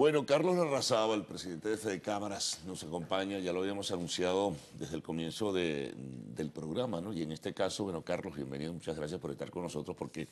Bueno, Carlos Larrazábal, el presidente de Fede Cámaras, nos acompaña, ya lo habíamos anunciado desde el comienzo del programa, ¿no? Y en este caso, bueno, Carlos, bienvenido, muchas gracias por estar con nosotros, porque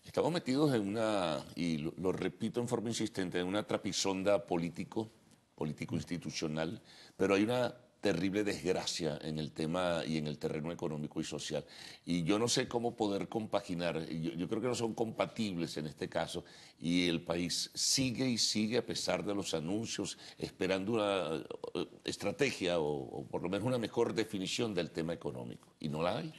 estamos metidos en una, y lo repito en forma insistente, en una trapisonda político-institucional, pero hay una terrible desgracia en el tema y en el terreno económico y social. Y yo no sé cómo poder compaginar, yo creo que no son compatibles en este caso, y el país sigue y sigue a pesar de los anuncios, esperando una estrategia o por lo menos una mejor definición del tema económico, y no la hay.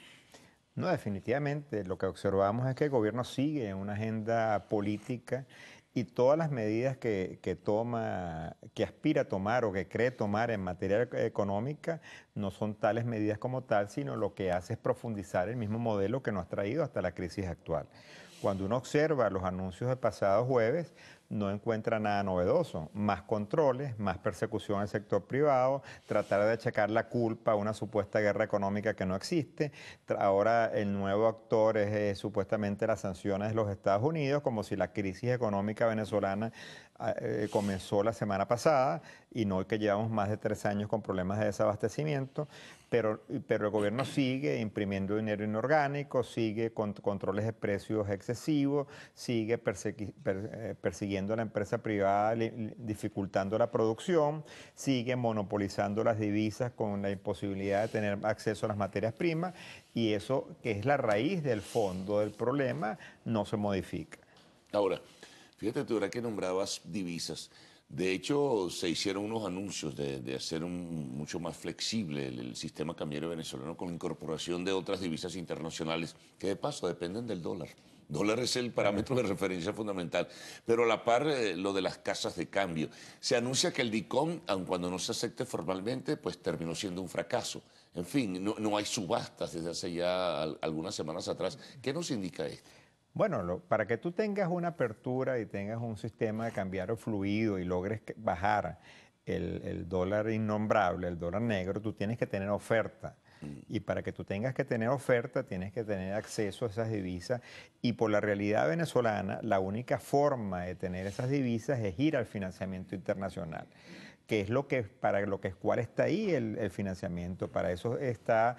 No, definitivamente. Lo que observamos es que el gobierno sigue en una agenda política y todas las medidas que toma, que aspira a tomar o que cree tomar en materia económica no son tales medidas como tal, sino lo que hace es profundizar el mismo modelo que nos ha traído hasta la crisis actual. Cuando uno observa los anuncios del pasado jueves, no encuentra nada novedoso. Más controles, más persecución al sector privado, tratar de achacar la culpa a una supuesta guerra económica que no existe. Ahora el nuevo actor es supuestamente las sanciones de los Estados Unidos, como si la crisis económica venezolana comenzó la semana pasada y no que llevamos más de 3 años con problemas de desabastecimiento, pero el gobierno sigue imprimiendo dinero inorgánico, sigue con controles de precios excesivos, sigue persiguiendo a la empresa privada, dificultando la producción, sigue monopolizando las divisas con la imposibilidad de tener acceso a las materias primas, y eso, que es la raíz del fondo del problema, no se modifica. Ahora, fíjate tú, ahora que nombrabas divisas, de hecho se hicieron unos anuncios de hacer mucho más flexible el sistema cambiario venezolano con la incorporación de otras divisas internacionales que de paso dependen del dólar. Dólar es el parámetro de referencia fundamental, pero a la par lo de las casas de cambio. Se anuncia que el DICOM, aun cuando no se acepte formalmente, pues terminó siendo un fracaso. En fin, no hay subastas desde hace ya algunas semanas atrás. ¿Qué nos indica esto? Bueno, para que tú tengas una apertura y tengas un sistema de cambiario fluido y logres bajar el dólar innombrable, el dólar negro, tú tienes que tener oferta. Y para que tú tengas que tener oferta, tienes que tener acceso a esas divisas. Y por la realidad venezolana, la única forma de tener esas divisas es ir al financiamiento internacional, que es lo que, para lo que cual está ahí el financiamiento. Para eso está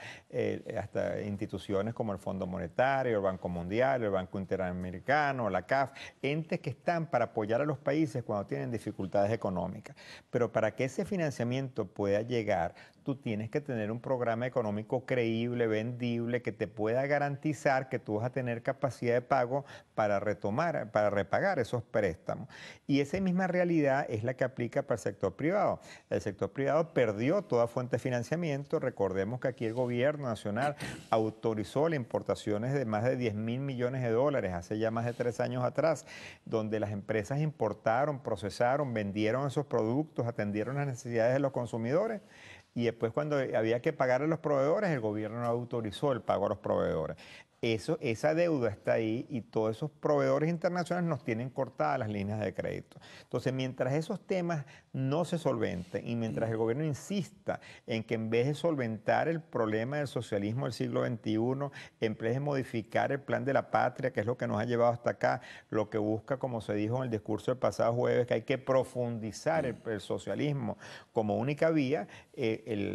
hasta instituciones como el Fondo Monetario, el Banco Mundial, el Banco Interamericano, la CAF, entes que están para apoyar a los países cuando tienen dificultades económicas. Pero para que ese financiamiento pueda llegar, tú tienes que tener un programa económico creíble, vendible, que te pueda garantizar que tú vas a tener capacidad de pago para retomar, para repagar esos préstamos. Y esa misma realidad es la que aplica para el sector privado. El sector privado perdió toda fuente de financiamiento. Recordemos que aquí el gobierno nacional autorizó las importaciones de más de 10.000 millones de dólares hace ya más de 3 años atrás, donde las empresas importaron, procesaron, vendieron esos productos, atendieron las necesidades de los consumidores. Y después, cuando había que pagar a los proveedores, el gobierno no autorizó el pago a los proveedores. Esa deuda está ahí y todos esos proveedores internacionales nos tienen cortadas las líneas de crédito. Entonces, mientras esos temas no se solventen y mientras el gobierno insista en que en vez de solventar el problema del socialismo del siglo XXI, en vez de modificar el plan de la patria, que es lo que nos ha llevado hasta acá, lo que busca, como se dijo en el discurso del pasado jueves, que hay que profundizar el socialismo como única vía,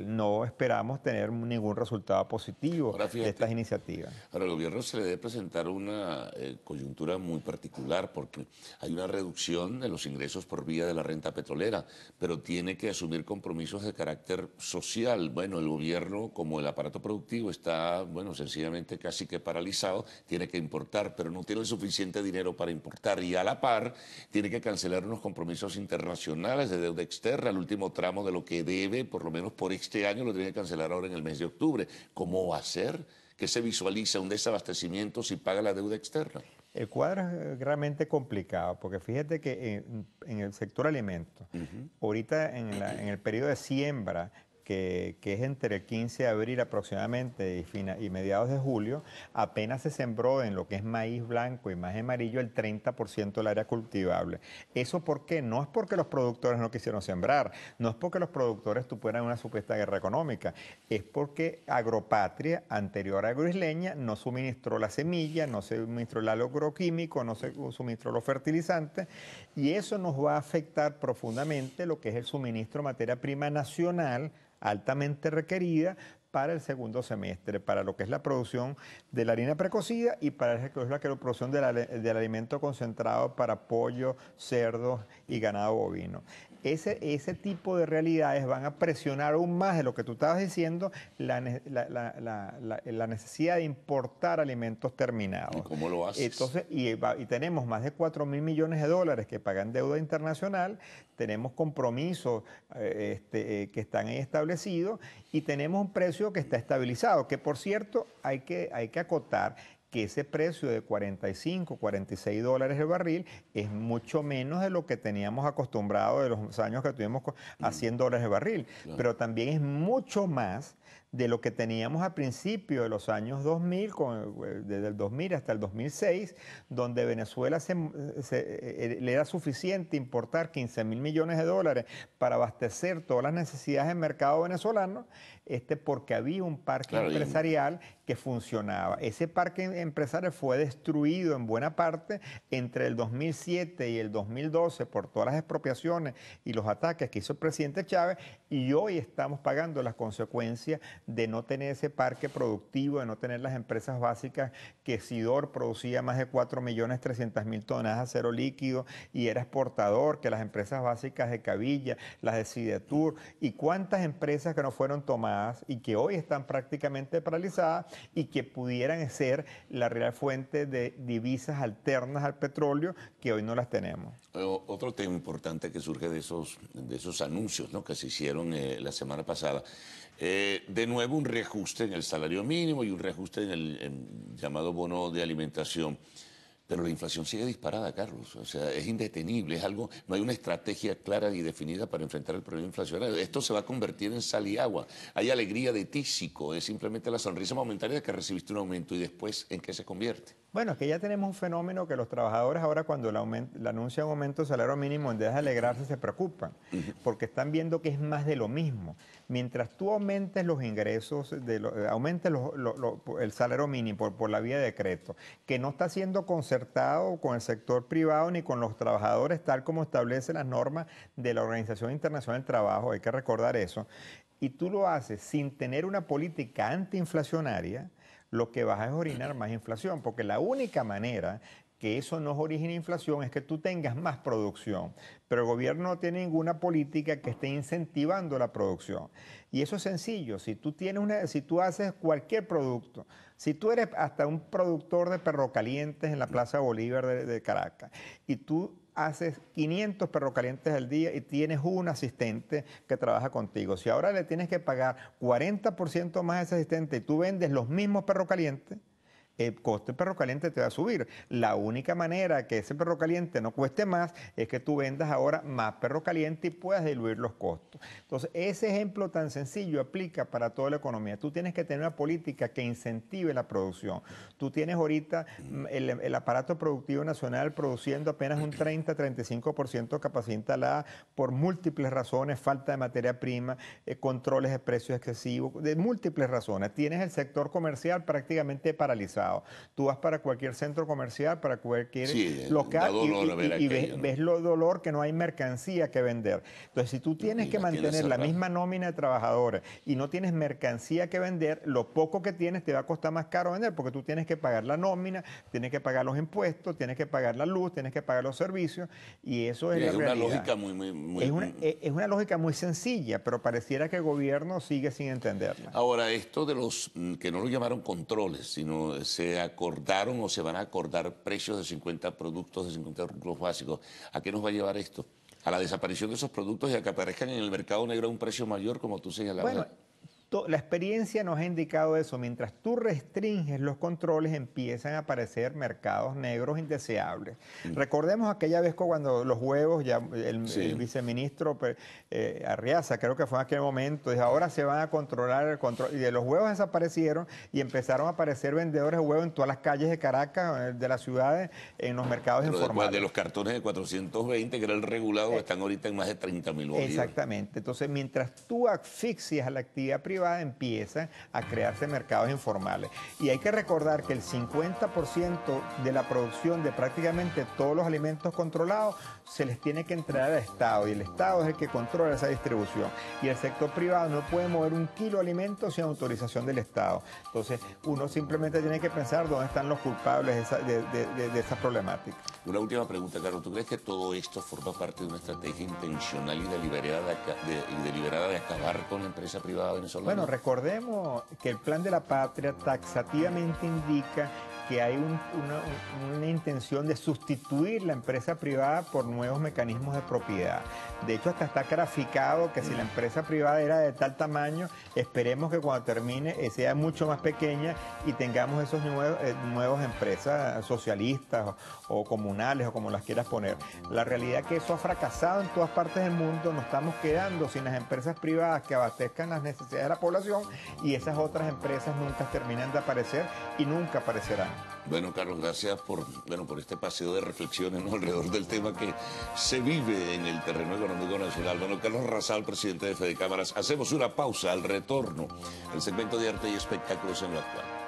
no esperamos tener ningún resultado positivo Ahora de estas fíjate, iniciativas. ahora al gobierno se le debe presentar una coyuntura muy particular porque hay una reducción de los ingresos por vía de la renta petrolera, pero tiene que asumir compromisos de carácter social. Bueno, el gobierno, como el aparato productivo está, bueno, sencillamente casi que paralizado, tiene que importar, pero no tiene el suficiente dinero para importar y a la par tiene que cancelar unos compromisos internacionales de deuda externa. El último tramo de lo que debe, por lo menos por este año, lo tiene que cancelar ahora en el mes de octubre. ¿Cómo va a ser? ¿Que se visualiza un desabastecimiento si paga la deuda externa? El cuadro es realmente complicado, porque fíjate que en el sector alimentos, ahorita en el periodo de siembra, que es entre el 15 de abril aproximadamente y mediados de julio, apenas se sembró en lo que es maíz blanco y maíz amarillo el 30% del área cultivable. ¿Eso por qué? No es porque los productores no quisieron sembrar, no es porque los productores tuvieran una supuesta guerra económica, es porque Agropatria, anterior a Agroisleña, no suministró la semilla, no suministró el agroquímico, no se suministró los fertilizantes, y eso nos va a afectar profundamente lo que es el suministro de materia prima nacional altamente requerida para el segundo semestre, para lo que es la producción de la harina precocida y para lo que es la producción del alimento concentrado para pollo, cerdos y ganado bovino. Ese tipo de realidades van a presionar aún más de lo que tú estabas diciendo, la necesidad de importar alimentos terminados. ¿Y cómo lo haces? Entonces, y tenemos más de 4.000 millones de dólares que pagan deuda internacional, tenemos compromisos que están ahí establecidos y tenemos un precio que está estabilizado, que por cierto hay que acotar que ese precio de 45, 46 dólares el barril es mucho menos de lo que teníamos acostumbrado de los años que tuvimos a 100 dólares el barril, claro. Pero también es mucho más de lo que teníamos a principios de los años 2000, desde el 2000 hasta el 2006, donde Venezuela le era suficiente importar 15.000 millones de dólares para abastecer todas las necesidades del mercado venezolano, porque había un parque empresarial que funcionaba. Ese parque empresarial fue destruido en buena parte entre el 2007 y el 2012 por todas las expropiaciones y los ataques que hizo el presidente Chávez, y hoy estamos pagando las consecuencias de no tener ese parque productivo, de no tener las empresas básicas, que Sidor producía más de 4.300.000 toneladas de acero líquido y era exportador, que las empresas básicas de Cavilla, las de Sidetur, y cuántas empresas que no fueron tomadas y que hoy están prácticamente paralizadas y que pudieran ser la real fuente de divisas alternas al petróleo, que hoy no las tenemos. Otro tema importante que surge de esos anuncios, ¿no?, que se hicieron la semana pasada. De nuevo un reajuste en el salario mínimo y un reajuste en el llamado bono de alimentación. Pero la inflación sigue disparada, Carlos. O sea, es indetenible, es algo, no hay una estrategia clara y definida para enfrentar el problema inflacionario. Esto se va a convertir en sal y agua. Hay alegría de tísico, es simplemente la sonrisa momentánea de que recibiste un aumento y después, ¿en qué se convierte? Bueno, es que ya tenemos un fenómeno que los trabajadores ahora cuando le anuncian un aumento del salario mínimo, en vez de alegrarse, se preocupan, porque están viendo que es más de lo mismo. Mientras tú aumentes los ingresos, aumentes el salario mínimo por la vía de decreto, que no está siendo concertado con el sector privado ni con los trabajadores, tal como establece las normas de la Organización Internacional del Trabajo, hay que recordar eso, y tú lo haces sin tener una política antiinflacionaria, lo que vas a es originar más inflación, porque la única manera que eso no origine inflación es que tú tengas más producción, pero el gobierno no tiene ninguna política que esté incentivando la producción. Y eso es sencillo, si tú haces cualquier producto, si tú eres hasta un productor de perro calientes en la Plaza Bolívar de Caracas, y tú haces 500 perros calientes al día y tienes un asistente que trabaja contigo. Si ahora le tienes que pagar 40% más a ese asistente y tú vendes los mismos perros calientes, el costo del perro caliente te va a subir. La única manera que ese perro caliente no cueste más es que tú vendas ahora más perro caliente y puedas diluir los costos. Entonces, ese ejemplo tan sencillo aplica para toda la economía. Tú tienes que tener una política que incentive la producción. Tú tienes ahorita el aparato productivo nacional produciendo apenas un 30-35% de capacidad instalada por múltiples razones, falta de materia prima, controles de precios excesivos, de múltiples razones. Tienes el sector comercial prácticamente paralizado. Tú vas para cualquier centro comercial, para cualquier local y ves lo dolor que no hay mercancía que vender. Entonces, si tú tienes que mantener la misma nómina de trabajadores y no tienes mercancía que vender, lo poco que tienes te va a costar más caro vender, porque tú tienes que pagar la nómina, tienes que pagar los impuestos, tienes que pagar la luz, tienes que pagar los servicios, y eso es la realidad. Es una lógica muy... Es una lógica muy sencilla, pero pareciera que el gobierno sigue sin entenderla. Ahora, esto de los que no lo llamaron controles, sino se acordaron o se van a acordar precios de 50 productos, de 50 rubros básicos. ¿A qué nos va a llevar esto? ¿A la desaparición de esos productos y a que aparezcan en el mercado negro a un precio mayor, como tú señalabas? Bueno, La experiencia nos ha indicado eso. Mientras tú restringes los controles, empiezan a aparecer mercados negros indeseables. Recordemos aquella vez cuando los huevos, ya el viceministro Arriaza, creo que fue en aquel momento, dijo, ahora se van a controlar el control. Y de los huevos desaparecieron y empezaron a aparecer vendedores de huevos en todas las calles de Caracas, de las ciudades, en los mercados informales. De los cartones de 420, que era el regulado, están ahorita en más de 30.000 bolívares. Exactamente. Entonces, mientras tú asfixias a la actividad privada, empiezan a crearse mercados informales. Y hay que recordar que el 50% de la producción de prácticamente todos los alimentos controlados se les tiene que entregar al Estado, y el Estado es el que controla esa distribución. Y el sector privado no puede mover un kilo de alimentos sin autorización del Estado. Entonces, uno simplemente tiene que pensar dónde están los culpables de esa problemática. Una última pregunta, Carlos. ¿Tú crees que todo esto forma parte de una estrategia intencional y deliberada de acabar con la empresa privada venezolana? Bueno, recordemos que el Plan de la Patria taxativamente indica que hay una intención de sustituir la empresa privada por nuevos mecanismos de propiedad. De hecho, hasta está graficado que si la empresa privada era de tal tamaño, esperemos que cuando termine sea mucho más pequeña y tengamos esos nuevas empresas socialistas o comunales o como las quieras poner. La realidad es que eso ha fracasado en todas partes del mundo. Nos estamos quedando sin las empresas privadas que abastezcan las necesidades de la población, y esas otras empresas nunca terminan de aparecer y nunca aparecerán. Bueno, Carlos, gracias por este paseo de reflexiones, ¿no?, alrededor del tema que se vive en el terreno económico nacional. Bueno, Carlos Razal, presidente de Fedecámaras. Hacemos una pausa. Al retorno, el segmento de arte y espectáculos en lo actual.